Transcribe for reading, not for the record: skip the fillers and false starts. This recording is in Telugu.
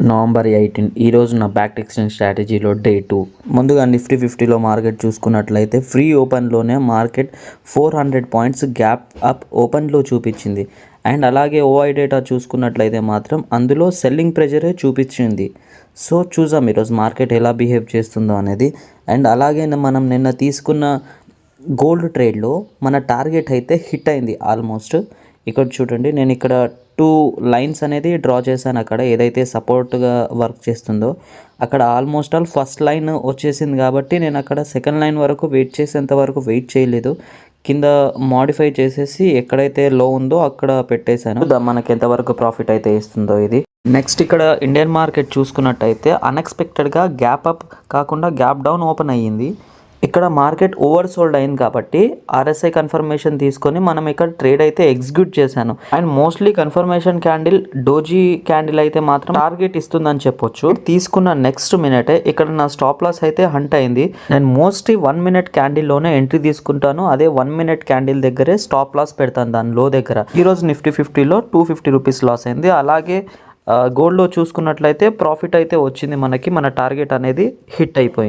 నవంబర్ 18 ఈరోజు నా బ్యాక్ టెక్స్టింగ్ స్ట్రాటజీలో డే 2. ముందుగా నిఫ్టీ 50లో మార్కెట్ చూసుకున్నట్లయితే ఫ్రీ ఓపెన్లోనే మార్కెట్ 400 పాయింట్స్ గ్యాప్ అప్ ఓపెన్లో చూపించింది. అండ్ అలాగే ఓఐ డేటా చూసుకున్నట్లయితే మాత్రం అందులో సెల్లింగ్ ప్రెజరే చూపించింది. సో చూసాం ఈరోజు మార్కెట్ ఎలా బిహేవ్ చేస్తుందో అనేది. అండ్ అలాగే మనం నిన్న తీసుకున్న గోల్డ్ ట్రేడ్లో మన టార్గెట్ అయితే హిట్ అయింది ఆల్మోస్ట్. ఇక్కడ చూడండి, నేను ఇక్కడ 2 లైన్స్ అనేది డ్రా చేశాను. అక్కడ ఏదైతే సపోర్ట్గా వర్క్ చేస్తుందో అక్కడ ఆల్మోస్ట్ ఆల్ ఫస్ట్ లైన్ వచ్చేసింది కాబట్టి నేను అక్కడ సెకండ్ లైన్ వరకు వెయిట్ చేసేంత వరకు వెయిట్ చేయలేదు. కింద మాడిఫై చేసేసి ఎక్కడైతే లో ఉందో అక్కడ పెట్టేశాను. మనకి ఎంతవరకు ప్రాఫిట్ అయితే ఇస్తుందో ఇది. నెక్స్ట్ ఇక్కడ ఇండియన్ మార్కెట్ చూసుకున్నట్టయితే అన్ఎక్స్పెక్టెడ్గా గ్యాప్ అప్ కాకుండా గ్యాప్ డౌన్ ఓపెన్ అయ్యింది. ఇక్కడ మార్కెట్ ఓవర్ సోల్డ్ అయింది కాబట్టి ఆర్ఎస్ఐ కన్ఫర్మేషన్ తీసుకొని మనం ఇక్కడ ట్రేడ్ అయితే ఎగ్జిక్యూట్ చేశాను. And mostly confirmation candle doji candle అయితే మాత్రం టార్గెట్ ఇస్తుందని చెప్పొచ్చు. తీసుకున్న నెక్స్ట్ మినిటే ఇక్కడ నా స్టాప్ లాస్ అయితే హంట్ అయింది. నేను మోస్ట్లీ 1 మినిట్ క్యాండిల్లోనే ఎంట్రీ తీసుకుంటాను. అదే 1 మినిట్ క్యాండిల్ దగ్గరే స్టాప్ లాస్ పెడతాను దాని లో దగ్గర. ఈరోజు నిఫ్టీ 50లో 250 రూపీస్ లాస్ అయింది. అలాగే గోల్డ్లో చూసుకున్నట్లయితే ప్రాఫిట్ అయితే వచ్చింది మనకి. మన టార్గెట్ అనేది హిట్ అయిపోయింది.